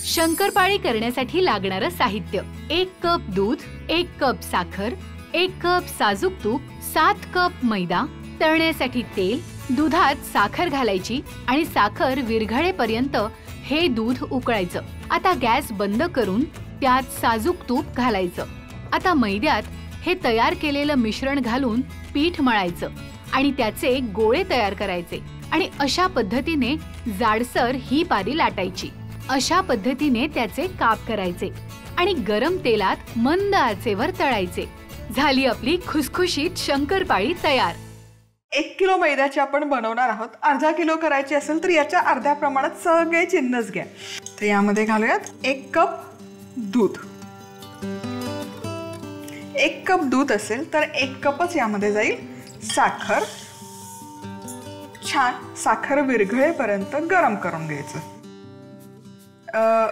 शंकरपाळी करण्यासाठी लागणारं साहित्य: 1 कप दूध, 1 कप साखर, 1 कप साजूक तूप, 7 कप मैदा, तळण्यासाठी तेल, दुधात साखर घालायची आणि साखर विरघळेपर्यंत हे दूध उकळायचं। आता गॅस बंद करून त्यात साजूक तूप घालायचं। आता मैद्यात हे तयार केलेलं मिश्रण घालून पीठ मळायचं आणि त्याचे गोळे तयार करायचे आणि अशा पद्धतीने जाडसर ही पारी लाटायची। अशा पद्धतीने त्याचे काप करायचे आणि गरम तेलात मंद आचेवर तळायचे। झाली आपली खुसखुशीत शंकरपाळी तयार। 1 किलो मैद्याची आपण बनवणार आहोत। अर्धा किलो करायची असेल तर याच्या अर्ध्या प्रमाणात सगळे जिन्नस घ्या। तर यामध्ये घालूयात 1 कप दूध। 1 कप दूध असेल तर 1 कपच यामध्ये जाईल साखर। छान साखर विरघळेपर्यंत गरम करून घ्यायचं।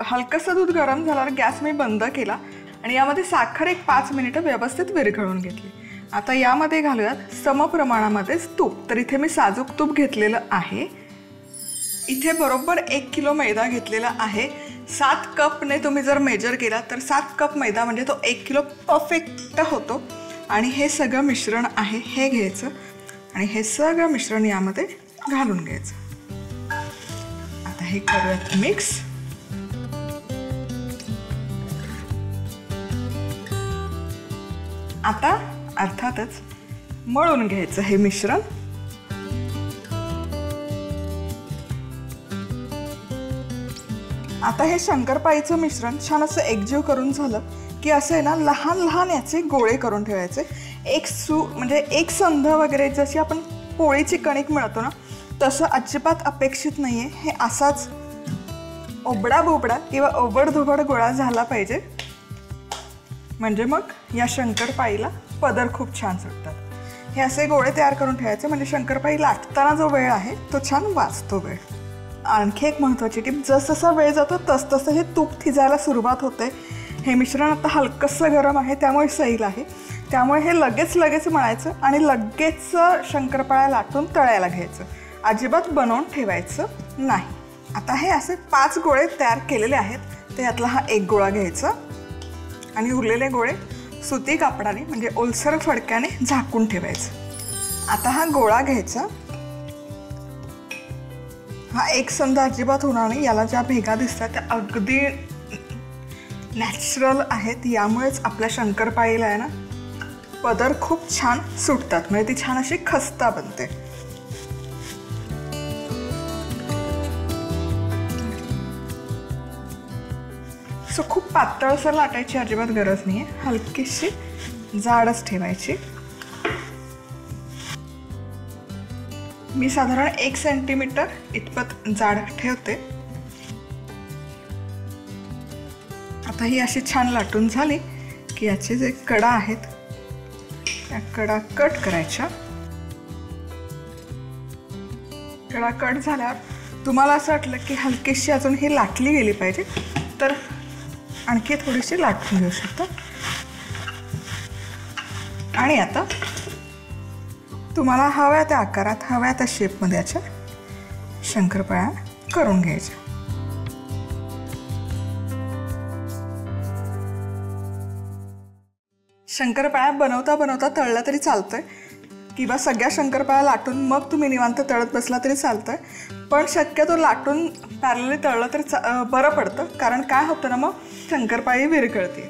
हलकसं दूध गरम झाल्यावर गॅस मी बंद केला आणि यामध्ये साखर एक 5 मिनिटं व्यवस्थित विरघळून घेतली। आता यामध्ये घालूयात समप्रमाणामध्येच तूप। तर इथे मी साजूक तूप घेतलेलं आहे। इथे बरोबर 1 किलो मैदा घेतलेला आहे। 7 कपने तुम्ही जर मेजर केला तर 7 कप मैदा म्हणजे तो 1 किलो परफेक्ट होतो। आणि हे सगळं मिश्रण आहे हे घ्यायचं आणि हे सगळं मिश्रण यामध्ये घालून घ्यायचं। आता हे करूयात मिक्स। आता अर्थातच मळून घ्यायचं हे मिश्रण। आता हे शंकरपाळीचं मिश्रण छान असं एकजीव करून झालं की असं आहे ना लहान लहान याचे गोळे करून ठेवायचे। म्हणजे एक संध वगैरे जशी आपण पोळीची कणिक मिळतो ना तसं अजिबात अपेक्षित नाहीये। हे असाच ओबडा बोबडा किंवा ओबडधोबड गोळा झाला पाहिजे, म्हणजे मग या शंकरपाळीला पदर खूप छान सुटतात। हे असे गोळे तयार करून ठेवायचे म्हणजे शंकरपाळी लाटताना जो वेळ आहे तो छान वाचतो वेळ। आणखी एक महत्त्वाची टिप, जसजसा वेळ जातो तसतसं हे तूप थिजायला सुरुवात होते। हे मिश्रण आता हलकंसं गरम आहे त्यामुळे सैल आहे, त्यामुळे हे लगेच मळायचं आणि लगेच शंकरपाळ्या लाटून तळायला घ्यायचं। अजिबात बनवून ठेवायचं नाही। आता हे असे 5 गोळे तयार केलेले आहेत, तर यातला हा एक गोळा घ्यायचा आणि उरलेले गोळे सुती कापडाने म्हणजे ओलसर फडक्याने झाकून ठेवायचं। आता हा गोळा घ्यायचा। हा एक संध अजिबात होणार नाही। याला ज्या भेगा दिसतात त्या अगदी नॅचरल आहेत, यामुळेच आपल्या शंकरपाळीला आहे ना पदर खूप छान सुटतात, म्हणजे ती छान अशी खस्ता बनते। सो खूप पातळसर लाटायची अजिबात गरज नाही आहे, हलकीशी जाडच ठेवायची। मी साधारण 1 सेंटीमीटर इतपत जाड ठेवते। आता ही अशी छान लाटून झाली की याचे जे कडा आहेत त्या कडा कट करायच्या। कडा कट झाल्यावर तुम्हाला असं वाटलं की हलकीशी अजून ही लाटली गेली पाहिजे तर आणखी थोडीशी लाटून घेऊ शकता। आणि आता तुम्हाला हव्या त्या आकारात हव्या त्या शेपमध्ये याच्या शंकरपाळ्या करून घ्यायच्या। शंकरपाळ्या बनवता बनवता तळल्या तरी चालतंय किंवा सगळ्या शंकरपाळ्या लाटून मग तुम्ही निवांत तळत बसला तरी चालतंय, पण शक्यतो लाटून पॅरलली तळलं तर बरं पडतं, कारण काय होतं ना मग शंकरपाळी विरघळते।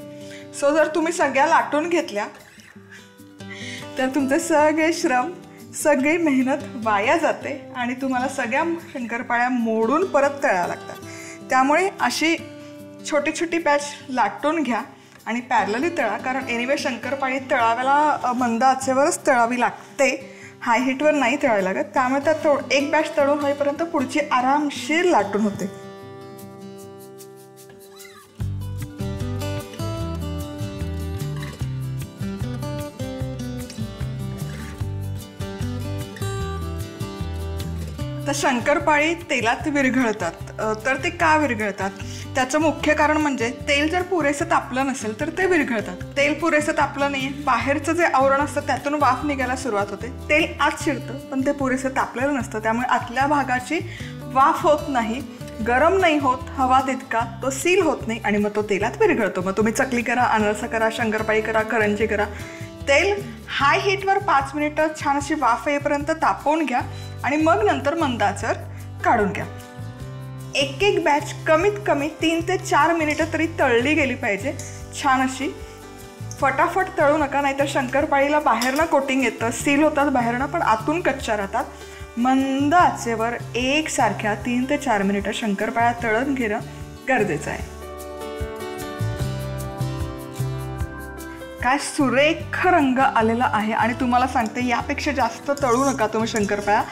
सो जर तुम्ही सगळ्या लाटून घेतल्या तर तुमचे सगळे श्रम सगळी मेहनत वाया जाते आणि तुम्हाला सगळ्या शंकरपाळ्या मोडून परत तळाव्या लागतात। त्यामुळे अशी छोटी छोटी बॅच लाटून घ्या आणि पॅरलली तळा, कारण एनिवे शंकरपाळी तळाव्याला मंद आचेवरच तळावी लागते, हाय हीटवर नाही तळायला लागत। त्यामुळे त्यात एक बॅच तळून होईपर्यंत पुढची आरामशीर लाटून होते। तर शंकरपाळी तेलात विरघळतात, तर ते का विरघळतात त्याचं मुख्य कारण म्हणजे तेल जर पुरेसं तापलं नसेल तर ते विरघळतात। तेल पुरेसं तापलं नाही, बाहेरचं जे आवरण असतं त्यातून वाफ निघायला सुरुवात होते, तेल आत शिरतं पण ते पुरेसं तापलेलं नसतं, त्यामुळे आतल्या भागाची वाफ होत नाही, गरम नाही होत हवा तितका, तो सील होत नाही आणि मग तो तेलात विरघळतो. मग तुम्ही चकली करा, अनारसा करा, शंकरपाळी करा, करंजी करा. तेल हाय हीटवर 5 मिनिटं छान अशी वाफ येईपर्यंत तापवून घ्या आणि मग नंतर मंद आचेवर काढून घ्या. एक एक बॅच कमीत कमी 3 ते 4 मिनिटं तरी तळली गेली पाहिजे छान अशी. फटाफट तळू नका, नाहीतर शंकरपाळीला बाहेरनं कोटिंग येतं, सील होतात बाहेरनं पण आतून कच्च्या राहतात. मंद आचेवर एकसारख्या 3 ते 4 मिनिटं शंकरपाळ्या तळून घेणं गरजेचं आहे. काय सुरेख रंग आलेला आहे आणि तुम्हाला सांगते यापेक्षा जास्त तळू नका तुम्ही शंकरपाळ्या,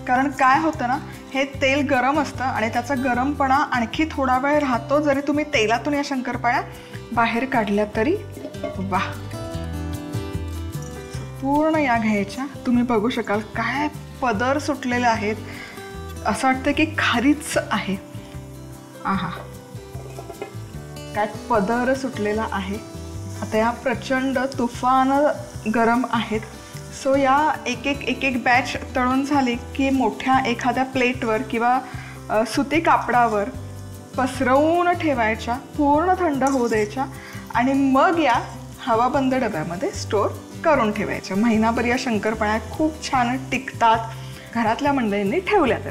कारण काय होतं ना, हे तेल गरम असतं आणि त्याचा गरमपणा आणखी थोडा वेळ राहतो. जरी तुम्ही तेलातून या शंकरपाळ्या बाहेर काढल्या तरी. वा, पूर्ण या घ्यायच्या. तुम्ही बघू शकाल काय पदर सुटलेले आहेत, असं वाटतं की खारीच आहे. आहा, काय पदर सुटलेला आहे. आता या प्रचंड तुफान गरम आहेत. सो या एक एक बॅच तळून झाली की मोठ्या एखाद्या प्लेटवर किंवा सुती कापडावर पसरवून ठेवायच्या, पूर्ण थंड होऊ द्यायच्या आणि मग या हवाबंद डब्यामध्ये स्टोअर करून ठेवायच्या. महिनाभर या शंकरपाळ्या खूप छान टिकतात घरातल्या मंडळींनी ठेवल्या तर.